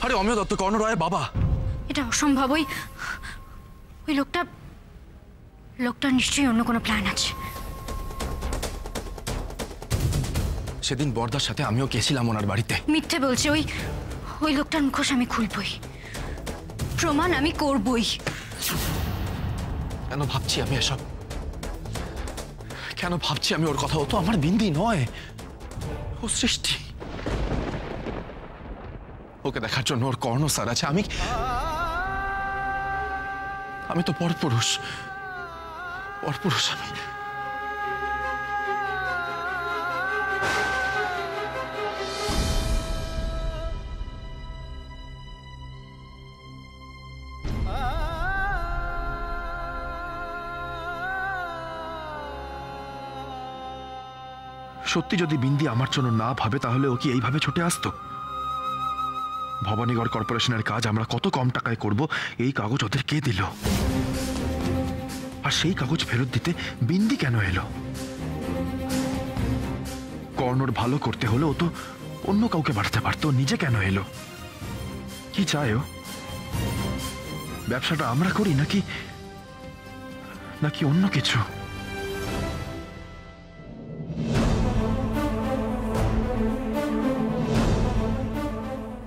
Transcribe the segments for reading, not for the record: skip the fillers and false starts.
আরে অমিয় দত্ত কর্ণ রায়ের বাবা। এটা অসম্ভব। ওই লোকটা নিশ্চয়ই অন্য কোনো প্ল্যান আছে। সেদিন বর্দার সাথে আমিও গেছিলাম ওনার বাড়িতে। মিথ্যে বলছে। ওই লোকটার মুখোশ আমি খুলবই, প্রমাণ আমি করবই। কেন ভাবছি আমি এসব? কেন ভাবছি আমি ওর কথা? ও তো আমার বিন্দি নয়, ও সৃষ্টি। ওকে দেখার জন্য ওর কর্ণ স্যার আছে, আমি তো পরপুরুষ। আমি সত্যি যদি বিন্দি আমার জন্য না ভাবে তাহলে ও কি এইভাবে ছুটে আসতো? ভবানীগড় কর্পোরেশনের কাজ আমরা কত কম টাকায় করব, এই কাগজ ওদের কে দিল? আর সেই কাগজ ফেরত দিতে বিন্দি কেন এলো? কর্ণর ভালো করতে হলে ও তো অন্য কাউকে বাড়াতে পারতো, নিজে কেন এলো? কি চায় ও? ব্যবসাটা আমরা করি নাকি অন্য কিছু?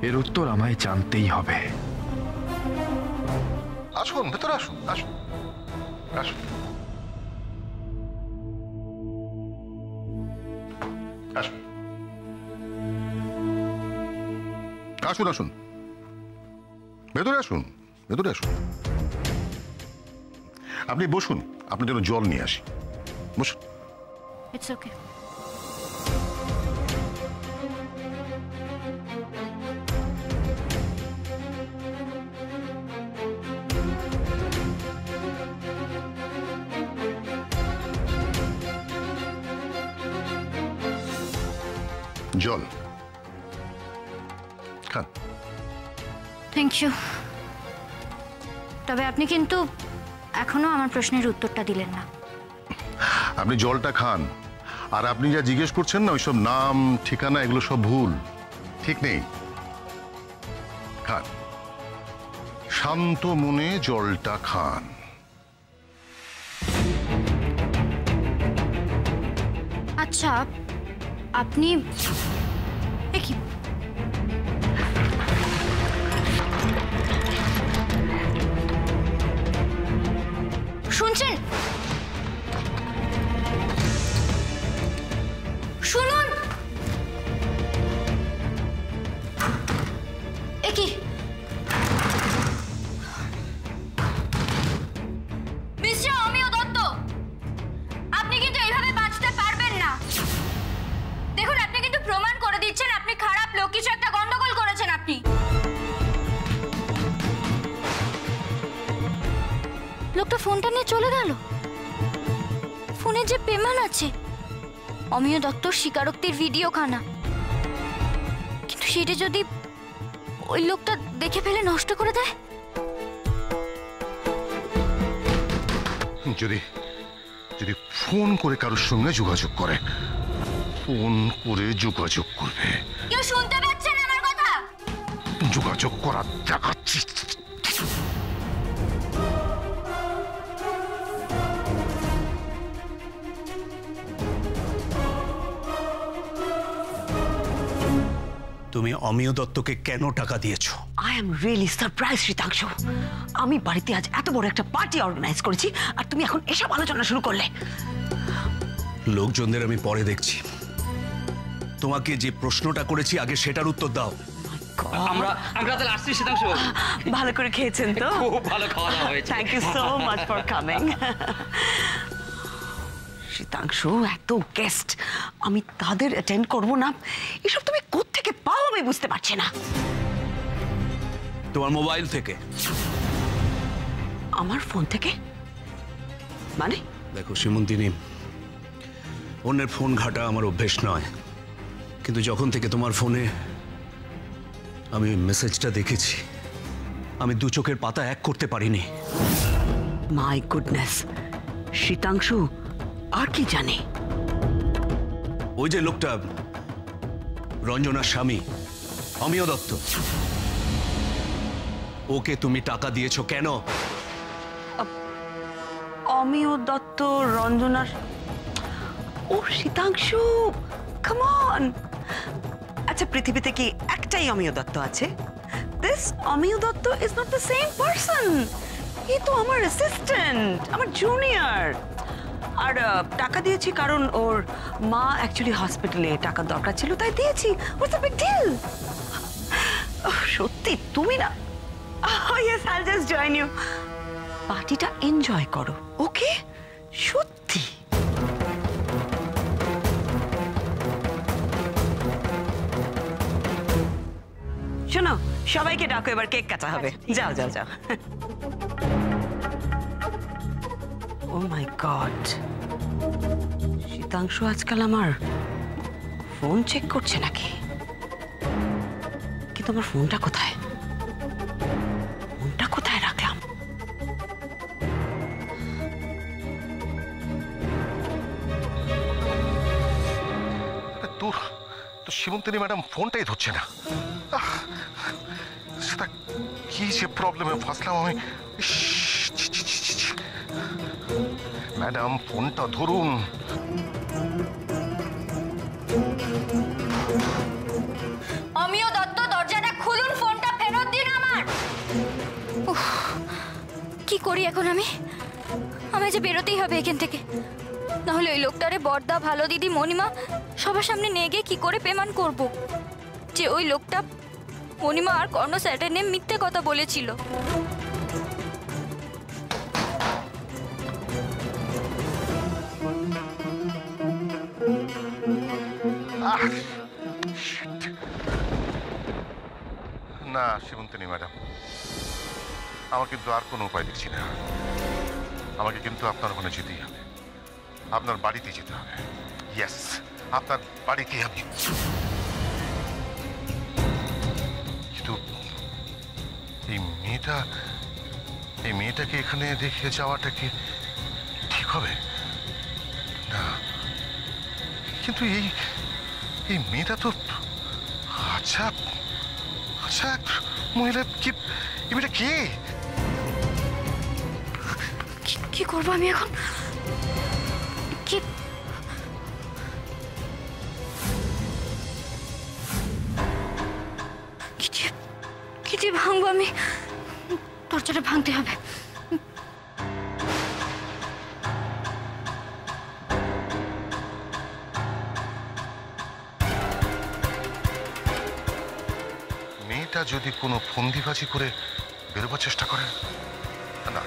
এর উত্তর আমায় জানতেই হবে। আসুন, ভেতরে আসুন, আসুন আসুন আসুন আসুন আসুন ভেতরে আসুন, ভেতরে আসুন। আপনি বসুন, আপনার জন্য জল নিয়ে আসি। বসুন। It's okay. জল খান। Thank you. তবে আপনি কিন্তু এখনো আমার প্রশ্নের উত্তরটা দিলেন না। আপনি জলটা খান, আর আপনি যা জিজ্ঞেস করছেন না, ওইসব নাম ঠিকানা এগুলো সব ভুল, ঠিক নেই। খান, শান্ত মনে জলটা খান। আচ্ছা, আপনি কি শুনছেন? শুনুন। কি মিস্টার অমিয় দত্ত, আপনি কিন্তু এইভাবে বাঁচতে পারবেন না। দেখুন, আপনি কিন্তু প্রমাণ করে দিচ্ছেন আপনি খারাপ লোক, কিছু একটা গন্ডগোল করেছেন আপনি। লোকটা ফোনটা নিয়ে চলে গেল। ফোনে যে পেমান আছে, অমিয় দত্তর স্বীকারোক্তির ভিডিও খানা, কিন্তু সেটা যদি ওই লোকটা দেখে ফেলে নষ্ট করে দেয়? যদি ফোন করে কারোর সঙ্গে যোগাযোগ করে, ফোন করে যোগাযোগ করবে। কেউ শুনতে পাচ্ছেন আমার কথা? যোগাযোগ করা দেখাচ্ছি। তুমি অমিয় দত্তকে কেন টাকা দিয়েছো? I am really surprise Sitanshu. আমি বাড়িতে আজ এত বড় একটা পার্টি অর্গানাইজ করেছি, আর তুমি এখন এসব আলোচনা শুরু করলে। লোকজনদের আমি পরে দেখছি। তোমাকে যে প্রশ্নটা করেছি আগে সেটার উত্তর দাও। আমরা তাহলে আসছি শীতাংশু। ভালো করে খেয়েছেন তো? খুব ভালো খাওয়া দাওয়া হয়েছে। Thank you so much for coming. Shitanshu, এত গেস্ট, আমি তাদের অ্যাটেন্ড করব না, এসব তুমি কোত্থেকে পাও আমি বুঝতে পারছি না। তোমার মোবাইল থেকে। আমার ফোন থেকে? মানে? দেখো সীমন্তিনী, অন্যের ফোন ঘাটা আমার অভ্যেস নয়, কিন্তু যখন থেকে তোমার ফোনে আমি মেসেজটা দেখেছি, আমি দু চোখের পাতা এক করতে পারিনি। মাই গুডনেস, শীতাংশু আর কি জানে? ওই যে লোকটা, রঞ্জনার স্বামী অমিয় দত্ত, ওকে তুমি টাকা দিয়েছো কেন? অমিয় দত্ত, রঞ্জনার, ও শীতাংশু, কাম অন। আচ্ছা, পৃথিবীতে কি একটাই অমিয় দত্ত আছে? This Amiya Dutta is not the same person. এ তো আমার অ্যাসিস্ট্যান্ট, আমার জুনিয়র। আর টাকা দিয়েছি কারণ ওর মা অ্যাকচুয়ালি হসপিটালে টাকা দরকার ছিল, তাই দিয়েছি। What's the big deal? সত্যি তুমি না? Yes, I'll just join you. পার্টিটা এনজয় করো, ওকে? সত্যি। শোনো, সবাইকে ডাকো, এবার কেক কাটা হবে। যাও যাও যাও। ও মাই গড, শীতাংশু আজকাল আমার ফোন চেক করছে নাকি? কিন্তু আমার ফোনটা কোথায়? ফোনটা কোথায় রাখলাম? তোর তো সীমন্তিনী ম্যাডাম ফোনটাই ধরছে না। সেটা কি যে প্রবলেমে ফাঁসলাম আমি। ম্যাডাম ফোনটা ধরুন। অমিয় দত্ত, দরজাটা খুলুন, ফোনটা ফেরত দিন আমার। কি করি এখন আমি? আমায় যে বেরোতেই হবে এখান থেকে, নাহলে ওই লোকটারে বড়দা, ভালো দিদি, মণিমা সবার সামনে নিয়ে গিয়ে কি করে পেমান করব যে ওই লোকটা মণিমা আর কর্ণ স্যারের নিয়ে মিথ্যে কথা বলেছিল। না সীমন্তিনী ম্যাডাম, আমার কিন্তু আর কোনো উপায় দেখছি না। আমাকে কিন্তু আপনার ওখানে যেতেই হবে, আপনার বাড়িতে যেতে হবে। ইয়েস, আপনার বাড়িতেই আমি। কিন্তু এই মেয়েটাকে এখানে রেখে যাওয়াটা কি ঠিক হবে? না, কিন্তু এই মেয়েটা তো আচ্ছা আচ্ছা মহিলা। কি মেয়েটা কে? কি করবো আমি এখন? কি দিয়ে ভাঙবো আমি? দরজাটা ভাঙতে হবে। মেয়েটা যদি কোনো ফন্দিবাজি করে বেরোবার চেষ্টা করে, না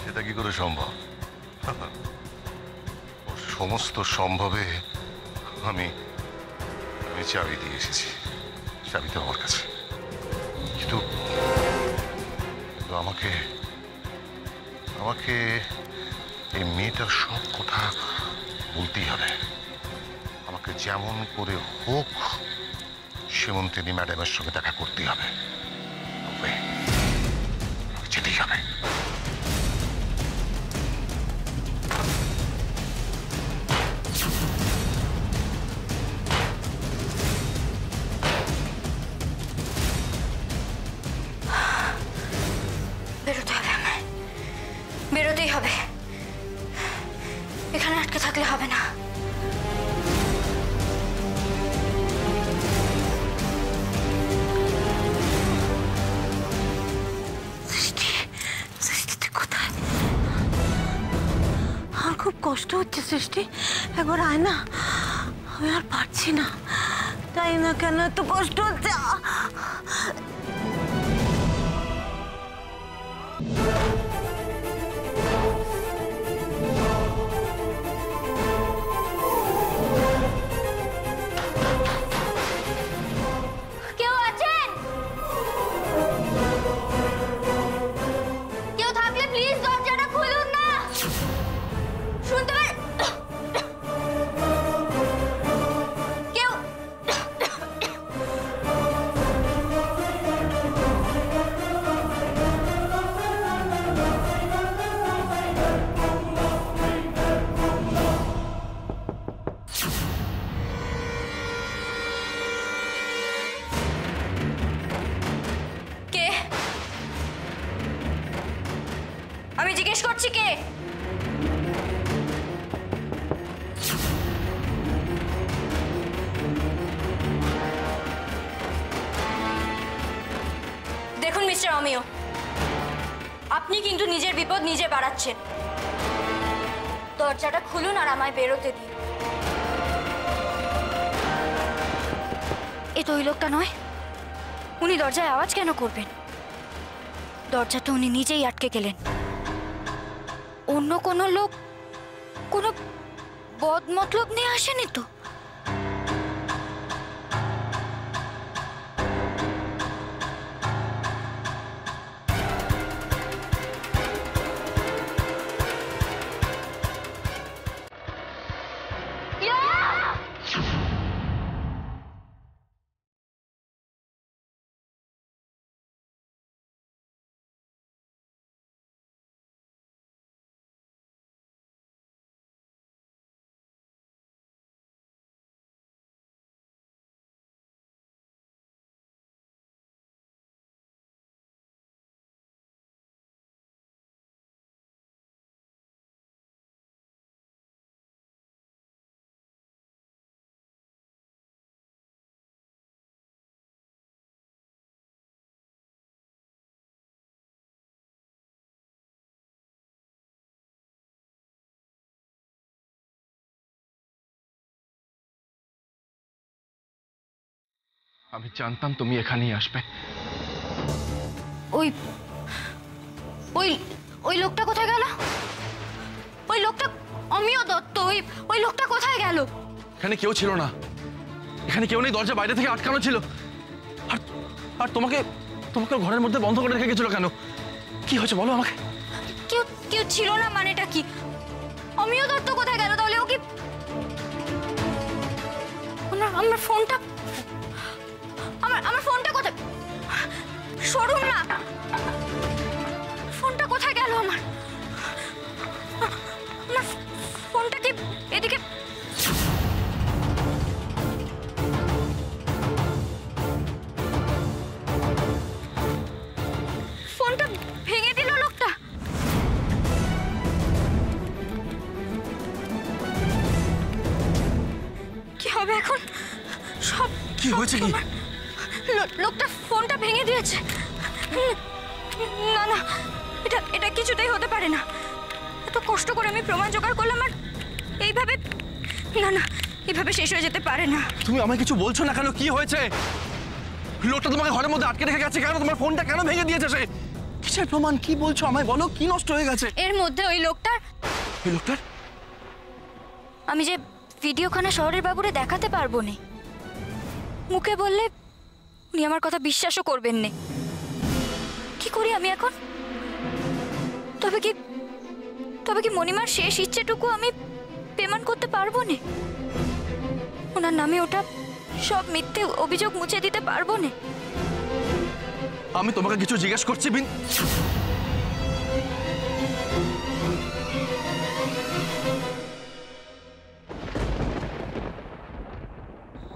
সেটা কি করে সম্ভব? সমস্ত সম্ভবে আমি চাবি দিয়ে এসেছি, চাবি তো আমার কাছে। কিন্তু আমাকে এই মেয়েটার সব কথা বলতেই হবে। আমাকে যেমন করে হোক সীমন্তিনী ম্যাডামের সঙ্গে দেখা করতেই হবে, যেতেই হবে। বেরোতে হবে আমায়, বেরোতেই হবে। এখানে আটকে থাকলে হবে না। খুব কষ্ট হচ্ছে সৃষ্টি, একবার আয় না। আমি আর পারছি না, তাই না কেন এত কষ্ট হচ্ছে? কেউ আছেন? কেউ থাকলে প্লিজ দরজাটা খুলুন না। শুনতে কেউ জিজ্ঞেস করছি কে? দেখুন মিস্টার অমিয়, আপনি কিন্তু নিজের বিপদ নিজে বাড়াচ্ছেন। দরজাটা খুলুন আর আমায় বেরোতে দিন। এ তো ওই লোকটা নয়। উনি দরজায় আওয়াজ কেন করবেন? দরজাটা উনি নিজেই আটকে গেলেন। অন্য কোনো লোক কোনো বদ মতলব নিয়ে আসেনি তো? আমি জানতাম তুমি এখানেই আসবে। ওই ওই ওই লোকটা কোথায় গেল? ওই লোকটা অমিয় দত্ত। ওই লোকটা কোথায় গেল? এখানে কেউ ছিল না, এখানে কেউ নেই। দরজা বাইরে থেকে আটকানো ছিল। আর আর তোমাকে তোমাকে ঘরের মধ্যে বন্ধ করে রেখে গেছিল কেন? কি হয়েছে বলো আমাকে। কেউ কেউ ছিল না মানেটা কি? অমিয় দত্ত কোথায় গেল তাহলে? ও কি আমার ফোনটা আমার ফোনটা কোথায়? সরুন না। ফোনটা কোথায় গেল আমার? আমার ফোনটা কি এদিকে? ফোনটা ভেঙে দিল লোকটা। কি হবে এখন? সব কি হয়েছে কি? লোকটা ফোনটা ভেঙে দিয়েছে। না না, এটা কিছুতেই হতে পারে না। এত কষ্ট করে আমি প্রমাণ জোগাড় করলাম আর এইভাবে? না না, এইভাবে শেষ হয়ে যেতে পারে না। তুমি আমায় কিছু বলছো না কেন? কি হয়েছে? লোকটা তোমাকে ঘরের মধ্যে আটকে রেখে গেছে কেন? তোমার ফোনটা কেন ভেঙে দিয়েছে সে? কিসের প্রমাণ? কি বলছো আমায় বলো। কি নষ্ট হয়ে গেছে এর মধ্যে? ওই লোকটার আমি যে ভিডিওখানা শহরের বাবুরে দেখাতে পারবো না। মুখে বললে উনি আমার কথা বিশ্বাসও করবেন না। কি করি আমি এখন? তবে কি মণিমার শেষ ইচ্ছেটুকু আমি পেমেন্ট করতে পারবো না? ওনার নামে ওটা সব মিথ্যে অভিযোগ মুছে দিতে পারবো না? আমি তোমাকে কিছু জিজ্ঞেস করছি বিন।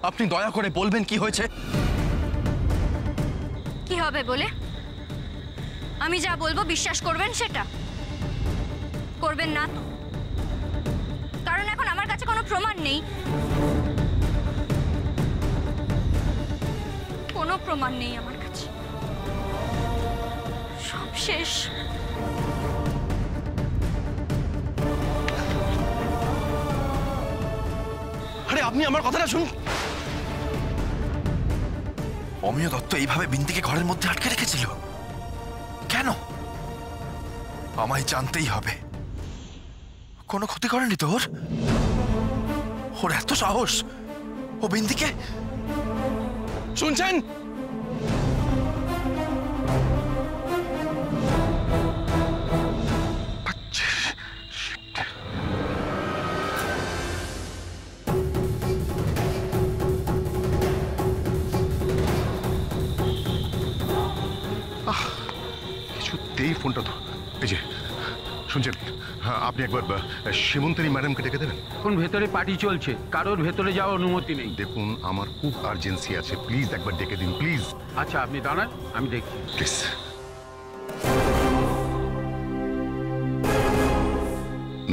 আপনি দয়া করে বলবেন কি হয়েছে? কি হবে বলে? আমি যা বলবো বিশ্বাস করবেন সেটা? করবেন না তো? কারণ এখন আমার কাছে কোনো প্রমাণ নেই। কোনো প্রমাণ নেই আমার কাছে। সব শেষ। আরে আপনি আমার কথাটা শুনুন। অমিয় দত্ত এইভাবে বিন্দিকে ঘরের মধ্যে আটকে রেখেছিল কেন? আমায় জানতেই হবে। কোনো ক্ষতি করেনি তো ওর? ওর এত সাহস ও বিন্দিকে? শুনছেন? কিছুতেই ফোনটা তো এই যে শুনছেন, হ্যাঁ আপনি একবার সীমন্তিনী ম্যাডামকে ডেকে দেবেন। এখন ভেতরে পার্টি চলছে, কারোর ভেতরে যাওয়ার অনুমতি নেই। দেখুন আমার খুব আর্জেন্সি আছে, প্লিজ একবার ডেকে দিন প্লিজ। আচ্ছা আপনি দাঁড়ান, আমি দেখছি। প্লিজ।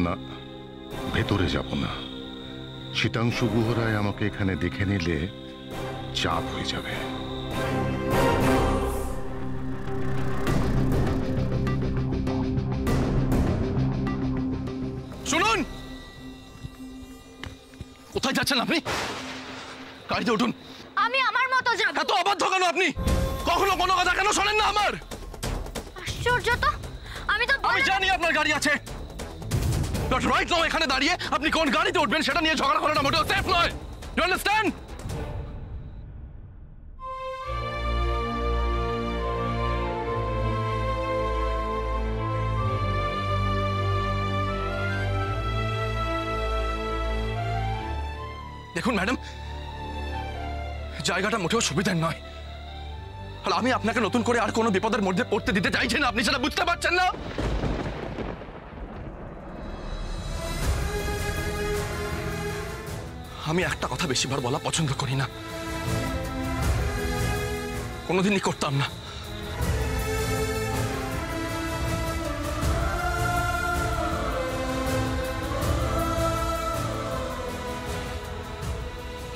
না, ভেতরে যাব না। শীতাংশু গুহরায় আমাকে এখানে দেখে নিলে চাপ হয়ে যাবে। শুনুন, কোথায় যাচ্ছেন আপনি? গাড়িতে উঠুন। আমি আমার মতো যাব। এত অবাধ্য কেন আপনি? কখনো কোনো কথা কেন শোনেন না আমার? আশ্চর্য তো, আমি তো আমি জানি আপনার গাড়ি আছে, বাট রাইট নাও এখানে দাঁড়িয়ে আপনি কোন গাড়িতে উঠবেন সেটা নিয়ে ঝগড়া করাটা মোটেও সেফ নয়। You understand? দেখুন ম্যাডাম, জায়গাটা মোটেও সুবিধার নয়, আর আমি আপনাকে নতুন করে আর কোনো বিপদের মধ্যে পড়তে দিতে চাইছি না। আপনি সেটা বুঝতে পারছেন না? আমি একটা কথা বেশিবার বলা পছন্দ করি না, কোনোদিনই করতাম না।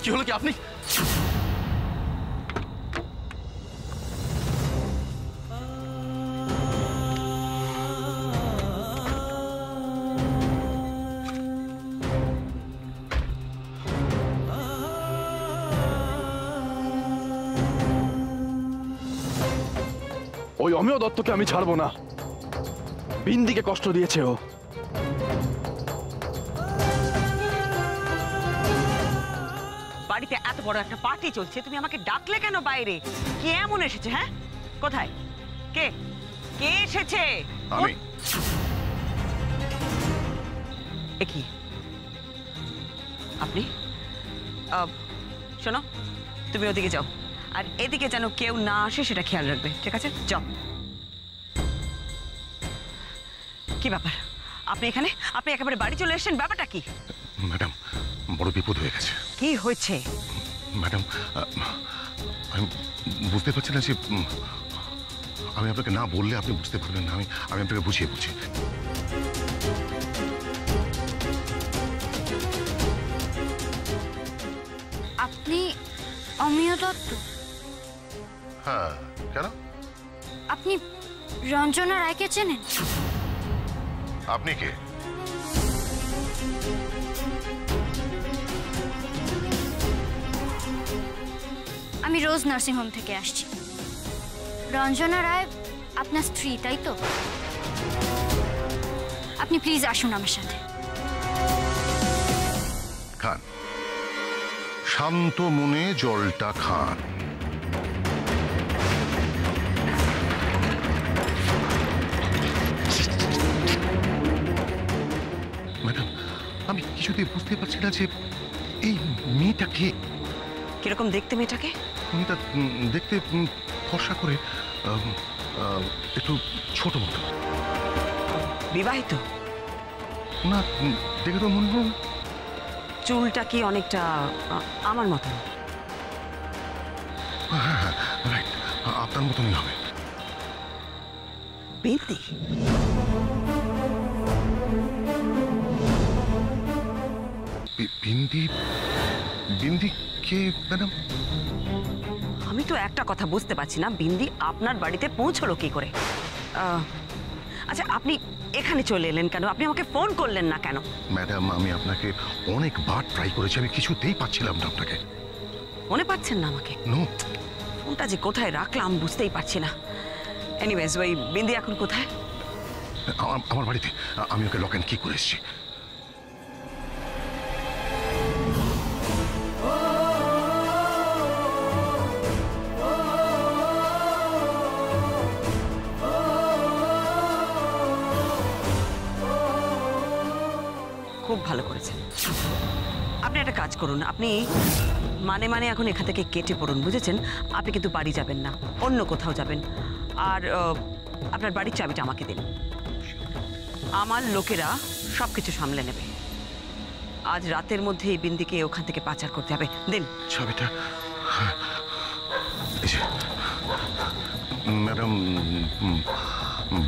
কি হলো কি আপনি? ওই অমিয় দত্তকে আমি ছাড়বো না। বিন্দিকে কষ্ট দিয়েছে ও। বাড়িতে এত বড় একটা পার্টি চলছে, তুমি আমাকে ডাকলে কেন বাইরে? কে এমন এসেছে? হ্যাঁ, কোথায়? কে কে এসেছে? আমি। কি আপনি? শোনো, তুমি ওদিকে যাও, আর এদিকে যেন কেউ না আসে সেটা খেয়াল রাখবে, ঠিক আছে? যাও। কি ব্যাপার আপনি এখানে? আপনি একেবারে বাড়ি চলে এসেছেন, ব্যাপারটা কি? ম্যাডাম, বড় বিপদ হয়ে গেছে। কি হয়েছে? ম্যাডাম, আমি বুঝতে পারছি না যে আমি আপনাকে না বললে আপনি বুঝতে পারবেন না। আমি আপনাকে বুঝিয়ে বলছি। আপনি অমিয় দত্ত? হ্যাঁ, কেন? আপনি রঞ্জনা রায়কে চেনেন? আপনি কে? আমি রোজ নার্সিংহোম থেকে আসছি। রঞ্জনা রায় আপনার স্ত্রী, তাই তো? আপনি প্লিজ আসুন আমার সাথে। খান, শান্ত মনে জলটা খান। ম্যাডাম, আমি কিছুতেই বুঝতে পারছি না যে এই মেয়েটাকে। কিরকম দেখতে মেয়েটাকে? মেয়েটা দেখতে ফর্সা করে, একটু ছোট মতো। বিবাহিত? না, দেখে তো মনে হল। চুলটা কি অনেকটা আমার মতো? হ্যাঁ হ্যাঁ, রাইট, আপনার মতনই হবে। বিন্দি? বিন্দি? বিন্দি কে ম্যাডাম? আমি তো একটা কথা বুঝতে পারছি না, বিন্দি আপনার বাড়িতে পৌঁছলো কি করে? আচ্ছা, আপনি এখানে চলে এলেন কেন? আপনি আমাকে ফোন করলেন না কেন? ম্যাডাম, আমি আপনাকে অনেকবার ট্রাই করেছি, আমি কিছুতেই পাচ্ছিলাম না আপনাকে। মনে পাচ্ছেন না আমাকে? নো। ফোনটা যে কোথায় রাখলাম বুঝতেই পারছি না। এনিওয়েজ, ওই বিন্দি এখন কোথায়? আমার বাড়িতে। আমি ওকে লক অ্যান্ড কি করে এসেছি। খুব ভালো করেছেন। আপনি একটা কাজ করুন, আপনি মানে এখন এখান থেকে কেটে পড়ুন, বুঝেছেন? আপনি কিন্তু বাড়ি যাবেন না, অন্য কোথাও যাবেন। আর আপনার বাড়ির চাবিটা আমাকে দিন, আমার লোকেরা সবকিছু সামলে নেবে। আজ রাতের মধ্যে এই বিন্দিকে ওখান থেকে পাচার করতে হবে। দিন চাবিটা। ম্যাডাম,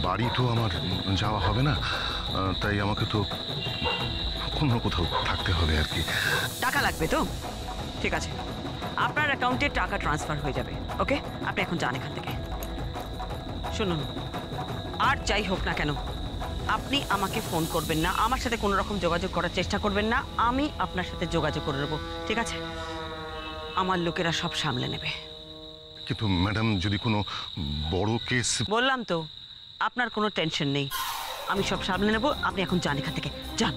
বাড়ি তো আমার যাওয়া হবে না। তাই আমাকে তো অন্য কোথাও থাকতে হবে আর কি। টাকা লাগবে তো? ঠিক আছে, আপনার অ্যাকাউন্টে টাকা ট্রান্সফার হয়ে যাবে। ওকে, আপনি এখন যান এখান থেকে। শুনুন, আর যাই হোক না কেন আপনি আমাকে ফোন করবেন না, আমার সাথে কোনো রকম যোগাযোগ করার চেষ্টা করবেন না। আমি আপনার সাথে যোগাযোগ করে নেবো, ঠিক আছে? আমার লোকেরা সব সামলে নেবে। কিন্তু ম্যাডাম, যদি কোনো বড় কেস। বললাম তো, আপনার কোনো টেনশন নেই, আমি সব সামলে নেবো। আপনি এখন যান এখান থেকে, যান।